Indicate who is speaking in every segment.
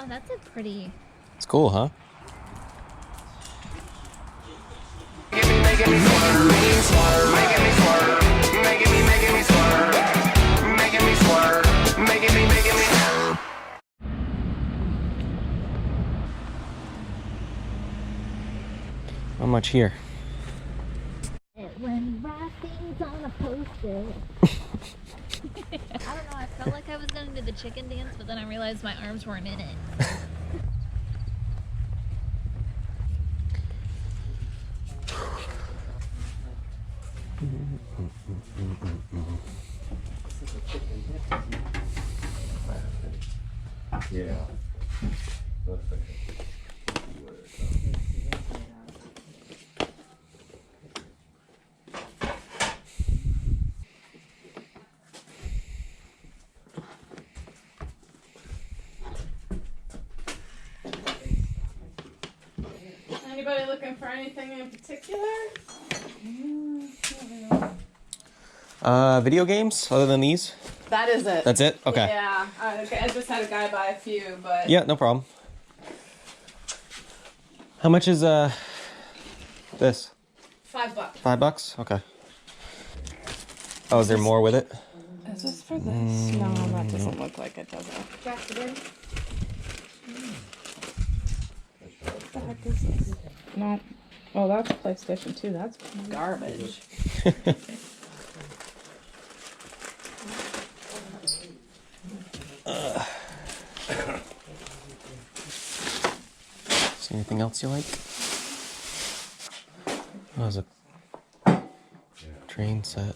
Speaker 1: Oh, that's a pretty...
Speaker 2: It's cool, huh?
Speaker 3: Making me swerve, making me swerve, making me swerve, making me swerve, making me swerve.
Speaker 2: Not much here.
Speaker 1: When writing's on a poster. I don't know, I felt like I was gonna do the chicken dance, but then I realized my arms weren't in it.
Speaker 4: Yeah.
Speaker 5: Anybody looking for anything in particular?
Speaker 2: Video games other than these?
Speaker 5: That is it.
Speaker 2: That's it? Okay.
Speaker 5: Yeah. Okay. I just had a guy buy a few, but
Speaker 2: Yeah, no problem. How much is this?
Speaker 5: $5.
Speaker 2: $5? Okay. Oh, is there more with it?
Speaker 5: Is this for this? No, that doesn't look like it, does it?
Speaker 1: Draft it in.
Speaker 5: What the heck is this? No. Oh, that's PlayStation 2. That's garbage.
Speaker 2: Is there anything else you like? Oh, there's a train set.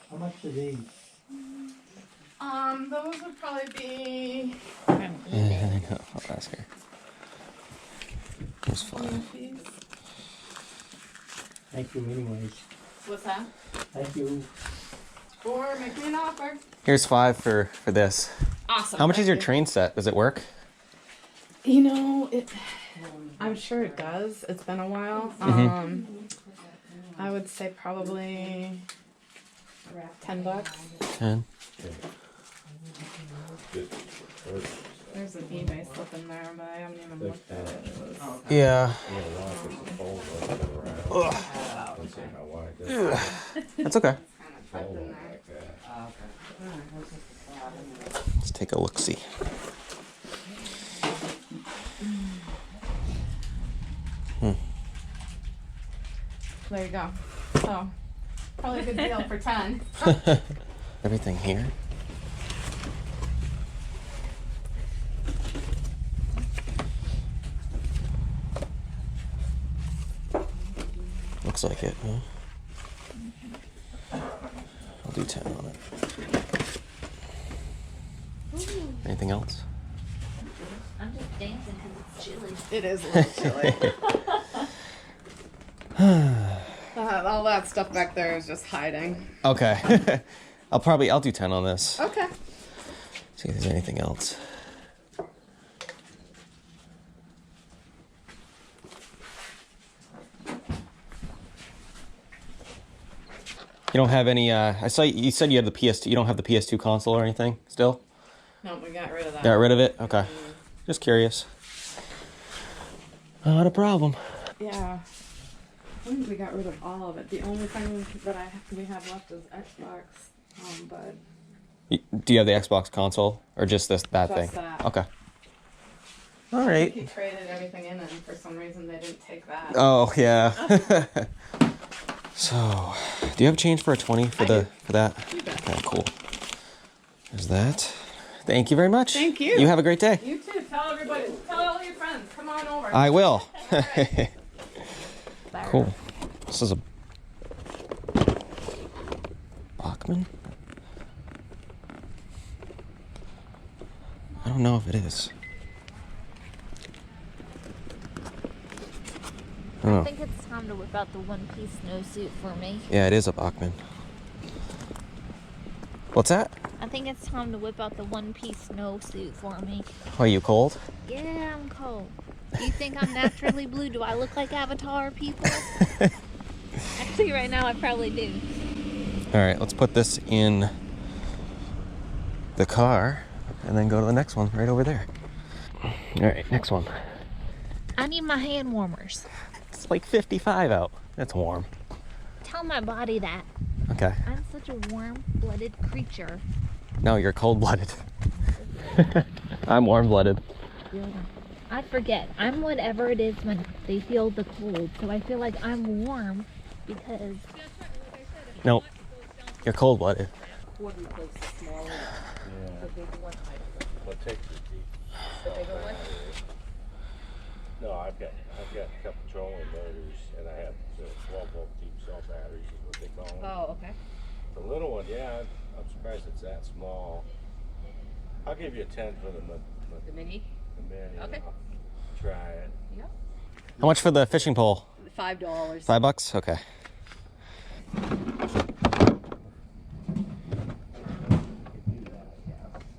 Speaker 6: How much are these?
Speaker 5: Those would probably be
Speaker 2: Yeah, I know. I'll ask her. Here's 5.
Speaker 6: Thank you anyways.
Speaker 5: what's that?
Speaker 6: Thank you.
Speaker 5: Or make me an offer.
Speaker 2: Here's 5 for this.
Speaker 5: Awesome.
Speaker 2: How much is
Speaker 5: thank
Speaker 2: your
Speaker 5: you.
Speaker 2: train set? Does it work?
Speaker 5: You know, I'm sure it does. It's been a while. I would say probably $10.
Speaker 2: 10.
Speaker 5: There's an eBay slip in there, but I haven't even looked at it. It was-
Speaker 2: Yeah. That's okay.
Speaker 5: tucked in there.
Speaker 2: Let's take a look-see.
Speaker 5: There you go. So, probably a good deal for 10.
Speaker 2: Everything here. Looks like it, huh? I'll do 10 on it. Anything else?
Speaker 1: I'm just dancing because it's chilly.
Speaker 5: It is a little chilly. All that stuff back there is just hiding.
Speaker 2: Okay. I'll do 10 on this.
Speaker 5: Okay.
Speaker 2: See if there's anything else. You don't have any, I saw you said you had the PS2, you don't have the PS2 console or anything still?
Speaker 5: No, we got rid of that.
Speaker 2: Got rid of it? Okay. Just curious. Not a problem.
Speaker 5: Yeah. I think we got rid of all of it. The only thing that we have left is Xbox. But
Speaker 2: Do you have the Xbox console or just that
Speaker 5: Just
Speaker 2: thing?
Speaker 5: that.
Speaker 2: Okay. All
Speaker 5: he
Speaker 2: right.
Speaker 5: traded everything in, and for some reason they didn't take that.
Speaker 2: Oh, yeah. So, do you have change for a 20 for that?
Speaker 5: You bet.
Speaker 2: Okay, cool. There's that. Thank you very much.
Speaker 5: Thank you.
Speaker 2: You have a great day.
Speaker 5: You too. Tell everybody. Tell all your friends. Come on over.
Speaker 2: I will.
Speaker 5: Right.
Speaker 2: Cool. This is a Bachman? I don't know if it is. I don't
Speaker 1: I
Speaker 2: know.
Speaker 1: think it's time to whip out the one-piece snowsuit for me.
Speaker 2: Yeah, it is a Bachman. What's that?
Speaker 1: I think it's time to whip out the one-piece snowsuit for me.
Speaker 2: Are you cold?
Speaker 1: Yeah, I'm cold. Do you think I'm naturally blue? Do I look like Avatar people? Actually, right now I probably do.
Speaker 2: All right, let's put this in the car. and then go to the next one right over there. All right, next one.
Speaker 1: I need my hand warmers.
Speaker 2: It's like 55 out. That's warm.
Speaker 1: Tell my body that.
Speaker 2: Okay.
Speaker 1: I'm such a warm-blooded creature.
Speaker 2: No, you're cold-blooded. I'm warm-blooded.
Speaker 1: I forget. I'm whatever it is when they feel the cold. So I feel like I'm warm because
Speaker 2: Nope. You're cold-blooded.
Speaker 4: What takes the deep? No, I've got a couple trolling motors, and I have the 12-volt deep cell batteries, is what they call them.
Speaker 7: Oh, okay.
Speaker 4: The little one, yeah, I'm surprised it's that small. I'll give you a 10 for the
Speaker 7: The mini?
Speaker 4: mini.
Speaker 7: Okay.
Speaker 4: I'll try it.
Speaker 7: Yeah.
Speaker 2: How much for the fishing pole?
Speaker 7: $5.
Speaker 2: $5? Okay.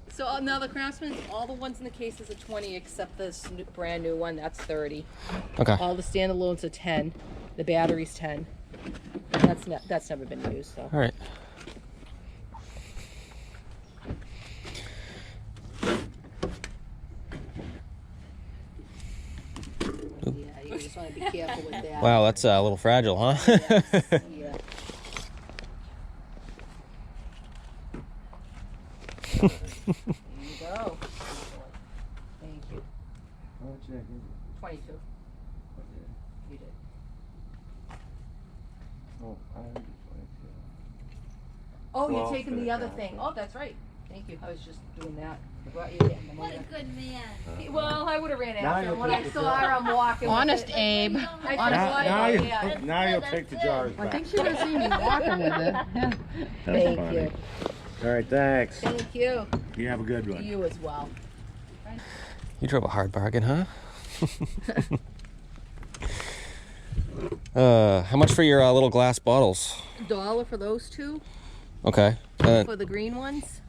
Speaker 7: So now the Craftsman, all the ones in the cases are 20 except this brand new one, that's 30.
Speaker 2: Okay.
Speaker 7: All the standalones are 10. The battery's 10. That's never been used, so.
Speaker 2: All right.
Speaker 7: Yeah, you just want to be careful with that.
Speaker 2: Wow, that's a little fragile, huh?
Speaker 7: Yeah. There you go. Thank you. 22. You did. Oh, you're
Speaker 4: 12
Speaker 7: taking
Speaker 4: for
Speaker 7: the
Speaker 4: the
Speaker 7: other
Speaker 4: council.
Speaker 7: thing. Oh, that's right. Thank you. I was just doing that. I brought you in the morning.
Speaker 1: good man.
Speaker 7: Well, I would have ran after
Speaker 6: you'll
Speaker 7: him. When I
Speaker 6: take the
Speaker 7: saw her, I'm walking. with
Speaker 5: Honest
Speaker 7: it.
Speaker 5: Abe.
Speaker 7: I just wanted to-
Speaker 4: Now you'll take the jars
Speaker 5: I
Speaker 4: back.
Speaker 5: think she would have seen me walking with it. Yeah.
Speaker 7: Thank you.
Speaker 4: All right, thanks.
Speaker 7: Thank you.
Speaker 4: You have a good one.
Speaker 7: You as well.
Speaker 2: You drove a hard bargain, huh? How much for your little glass bottles?
Speaker 7: $1 for those two.
Speaker 2: Okay.
Speaker 7: For the green ones,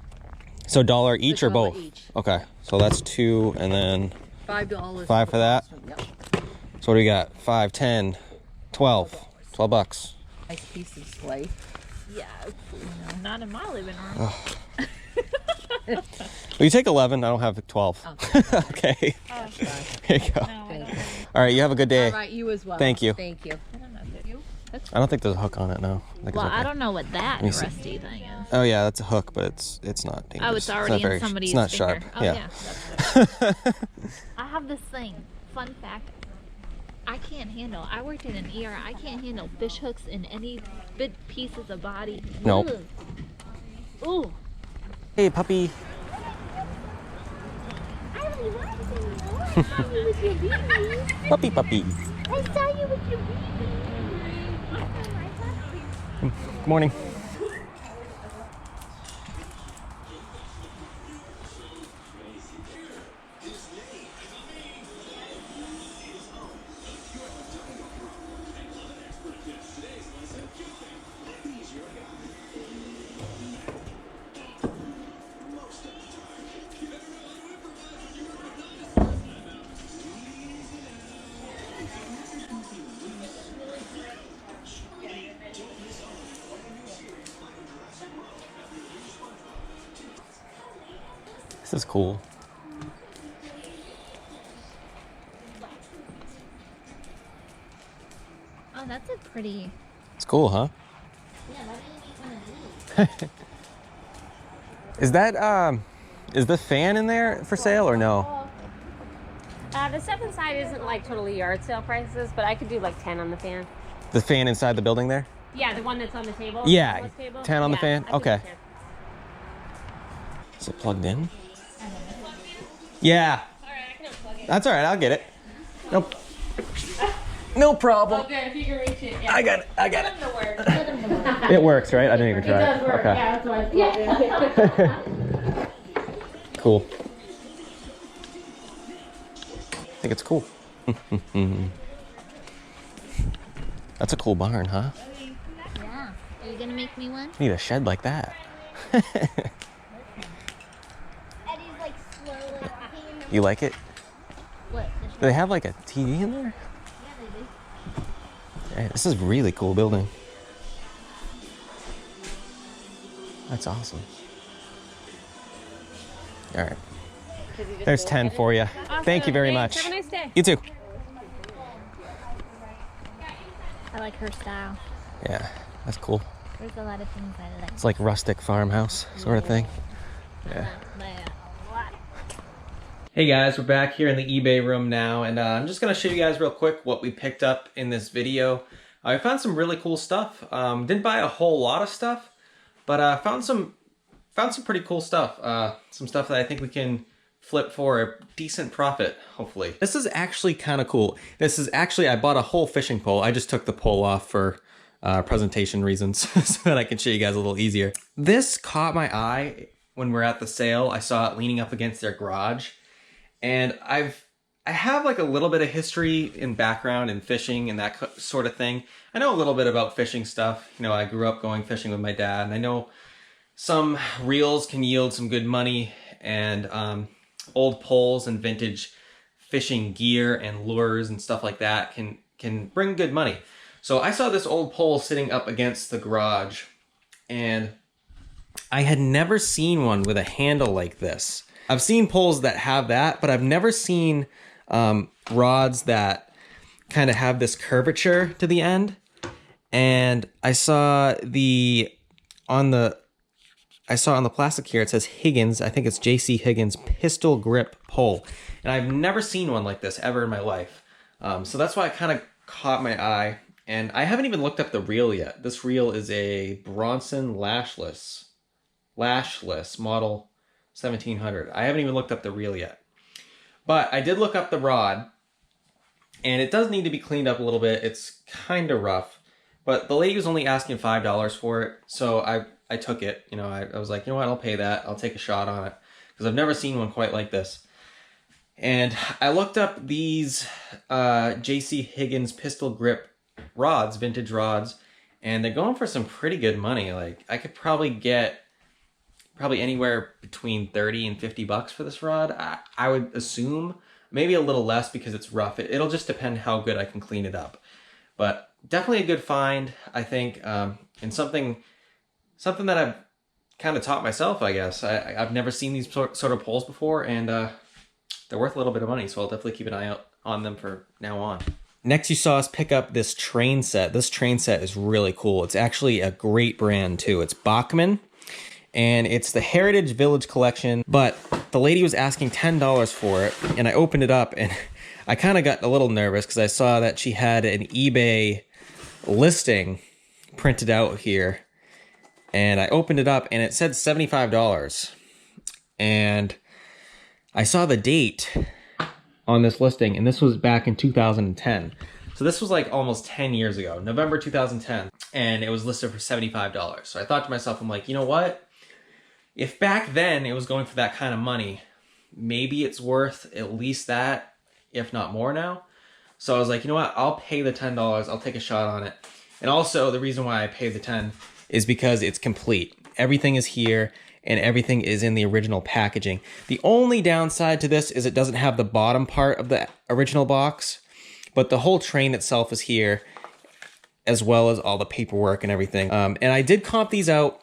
Speaker 2: So $1 each or
Speaker 7: $1
Speaker 2: both?
Speaker 7: each.
Speaker 2: Okay. So that's 2 and then
Speaker 7: $5.
Speaker 2: $5 for that?
Speaker 7: Yep.
Speaker 2: so what do we got? 5, 10, 12. $12.
Speaker 7: Nice piece of display.
Speaker 1: Yeah, not in my living room.
Speaker 2: Will you take 11? I don't have 12. Okay.
Speaker 1: Oh,
Speaker 2: Here you go.
Speaker 1: no, I don't.
Speaker 2: All right, you have a good day.
Speaker 7: All right, you as well.
Speaker 2: Thank you.
Speaker 7: Thank you.
Speaker 1: I don't know if it-
Speaker 2: I don't think there's a hook on it, no. I think it's
Speaker 1: Well,
Speaker 2: okay.
Speaker 1: I don't know what that
Speaker 2: me see.
Speaker 1: rusty thing is.
Speaker 2: Oh yeah, that's a hook, but it's not dangerous.
Speaker 1: Oh, it's already
Speaker 2: not
Speaker 1: in somebody's
Speaker 2: It's not
Speaker 1: finger.
Speaker 2: sharp.
Speaker 1: Oh
Speaker 2: yeah.
Speaker 1: that's good. I have this thing. Fun fact. I can't handle. I worked in an ER. I can't handle fish hooks in any bit pieces of body.
Speaker 2: Nope.
Speaker 1: Ugh. Ooh.
Speaker 2: Hey, puppy.
Speaker 1: I really want to. I saw you with your baby.
Speaker 2: Puppy, puppy.
Speaker 1: I saw you with your baby.
Speaker 2: Good morning. This is cool.
Speaker 1: Oh, that's a pretty.
Speaker 2: It's cool, huh?
Speaker 1: Yeah, that ain't one of these.
Speaker 2: Is the fan in there for sale or no?
Speaker 8: The stuff inside isn't like totally yard sale prices, but I could do like 10 on the fan.
Speaker 2: The fan inside the building there?
Speaker 8: Yeah, the one that's on the table.
Speaker 2: Yeah,
Speaker 8: the table.
Speaker 2: 10 on the fan?
Speaker 8: I could do
Speaker 2: Okay.
Speaker 8: 10.
Speaker 2: Is it plugged in? Yeah. That's all right. I'll get it. Nope. No problem.
Speaker 8: Okay, if you can reach it. Yeah.
Speaker 2: I got it. I got it.
Speaker 8: To work.
Speaker 2: It works, right? I didn't even try.
Speaker 8: It does work.
Speaker 2: Okay.
Speaker 8: Yeah, that's why it's plugged in.
Speaker 2: Cool. I think it's cool. That's a cool barn, huh?
Speaker 1: Yeah. Are you gonna make me one?
Speaker 2: Need a shed like that.
Speaker 1: Eddie's like slowly.
Speaker 2: You like it?
Speaker 1: What?
Speaker 2: Do they have like a TV in there?
Speaker 1: Yeah, they do.
Speaker 2: Hey, this is a really cool building. That's awesome. All right.
Speaker 8: 'Cause you just
Speaker 2: There's
Speaker 8: go
Speaker 2: 10
Speaker 8: get it.
Speaker 2: for you.
Speaker 8: Awesome.
Speaker 2: Thank you very
Speaker 8: Thanks.
Speaker 2: much.
Speaker 8: Have a nice day.
Speaker 2: You too.
Speaker 1: I like her style.
Speaker 2: Yeah, that's cool.
Speaker 1: There's a lot of things I like.
Speaker 2: It's like rustic farmhouse sort of thing. Yeah.
Speaker 1: That a lot.
Speaker 2: Hey guys, we're back here in the eBay room now, and I'm just gonna show you guys real quick what we picked up in this video. I found some really cool stuff. Didn't buy a whole lot of stuff, but found some pretty cool stuff. Some stuff that I think we can flip for a decent profit, hopefully. This is actually kind of cool. This is actually, I bought a whole fishing pole. I just took the pole off for presentation reasons so that I can show you guys a little easier. This caught my eye when we were at the sale. I saw it leaning up against their garage, and I have like a little bit of history and background in fishing and that sort of thing. I know a little bit about fishing stuff. You know, I grew up going fishing with my dad, and I know some reels can yield some good money, and old poles and vintage fishing gear and lures and stuff like that can bring good money. So I saw this old pole sitting up against the garage, and I had never seen one with a handle like this. I've seen poles that have that, but I've never seen rods that kind of have this curvature to the end. And I saw on the plastic here, it says Higgins. I think it's JC Higgins pistol grip pole. And I've never seen one like this ever in my life. So that's why it kind of caught my eye. And I haven't even looked up the reel yet. This reel is a Bronson lashless model 1700. I haven't even looked up the reel yet. But I did look up the rod, and it does need to be cleaned up a little bit. It's kind of rough. But the lady was only asking $5 for it, so I took it. You know, I was like, you know what, I'll pay that. I'll take a shot on it, because I've never seen one quite like this. And I looked up these JC Higgins pistol grip rods, vintage rods, and they're going for some pretty good money. Like, I could probably get anywhere between 30 and 50 bucks for this rod. I would assume maybe a little less because it's rough. It'll just depend how good I can clean it up. But definitely a good find, I think, and something that I've kind of taught myself, I guess. I've never seen these sort of poles before, and they're worth a little bit of money, so I'll definitely keep an eye out on them for now on. Next, you saw us pick up this train set. This train set is really cool. It's actually a great brand, too. It's Bachmann, and it's the Heritage Village Collection, but the lady was asking $10 for it, and I opened it up, and I kind of got a little nervous because I saw that she had an eBay listing printed out here, and I opened it up, and it said $75, and I saw the date on this listing, and this was back in 2010. So this was like almost 10 years ago, November 2010, and it was listed for $75. So I thought to myself, I'm like, you know what? If back then it was going for that kind of money, maybe it's worth at least that, if not more now. So I was like, you know what? I'll pay the $10. I'll take a shot on it. And also the reason why I paid the 10 is because it's complete. Everything is here, and everything is in the original packaging. The only downside to this is it doesn't have the bottom part of the original box, but the whole train itself is here, as well as all the paperwork and everything. And I did comp these out,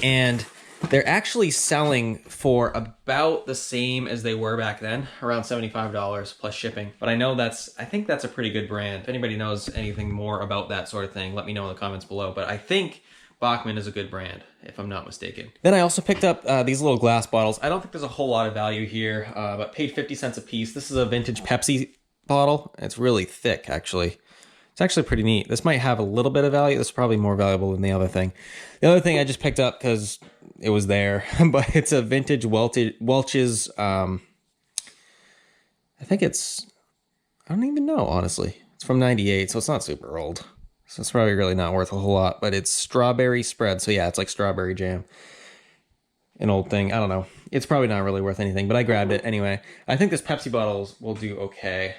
Speaker 2: and they're actually selling for about the same as they were back then, around $75 plus shipping. But I think that's a pretty good brand. If anybody knows anything more about that sort of thing, let me know in the comments below. But I think Bachmann is a good brand, if I'm not mistaken. Then I also picked up these little glass bottles. I don't think there's a whole lot of value here, but paid 50 cents a piece. This is a vintage Pepsi bottle. It's really thick, actually. It's actually pretty neat. This might have a little bit of value. This is probably more valuable than the other thing. The other thing I just picked up because it was there, but it's a vintage Welch's, I think it's, I don't even know, honestly. It's from 98, so it's not super old. So it's probably really not worth a whole lot, but it's strawberry spread. So yeah, it's like strawberry jam. An old thing. I don't know. It's probably not really worth anything, but I grabbed it anyway. I think this Pepsi bottle will do okay.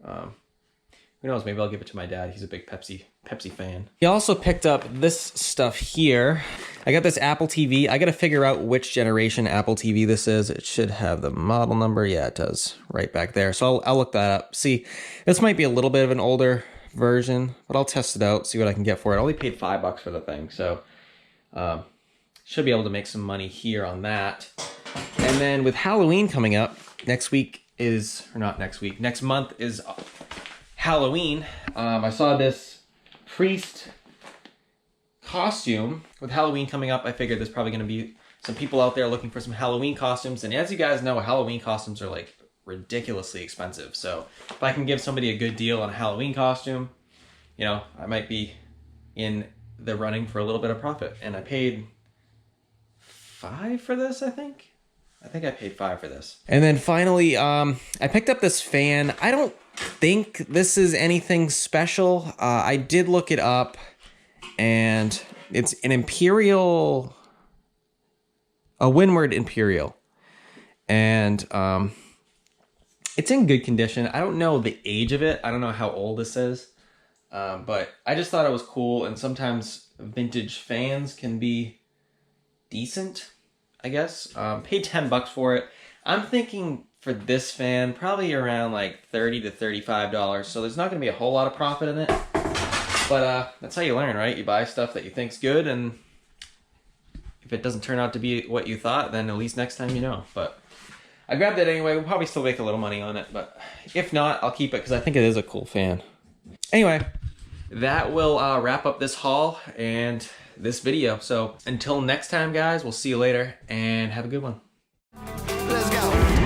Speaker 2: Who knows? Maybe I'll give it to my dad. He's a big Pepsi fan. He also picked up this stuff here. I got this Apple TV. I got to figure out which generation Apple TV this is. It should have the model number. Yeah, it does. Right back there. So I'll look that up. See, this might be a little bit of an older version, but I'll test it out, see what I can get for it. I only paid $5 for the thing, so should be able to make some money here on that. And then with Halloween coming up, next month is Halloween. I saw this priest costume. With Halloween coming up, I figured there's probably gonna be some people out there looking for some Halloween costumes. And as you guys know, Halloween costumes are like ridiculously expensive. So if I can give somebody a good deal on a Halloween costume, you know, I might be in the running for a little bit of profit. And I paid $5 for this, I think I paid $5 for this. And then finally, I picked up this fan. I don't think this is anything special. I did look it up, and it's an Imperial, a Windward Imperial. And it's in good condition. I don't know the age of it. I don't know how old this is. But I just thought it was cool, and sometimes vintage fans can be decent, I guess. Paid $10 for it. I'm thinking for this fan, probably around like $30 to $35. So there's not gonna be a whole lot of profit in it. But that's how you learn, right? You buy stuff that you think's good, and if it doesn't turn out to be what you thought, then at least next time you know. But I grabbed it anyway. We'll probably still make a little money on it, but if not, I'll keep it because I think it is a cool fan. Anyway, that will wrap up this haul and this video. So until next time, guys, we'll see you later and have a good one.
Speaker 3: Let's go.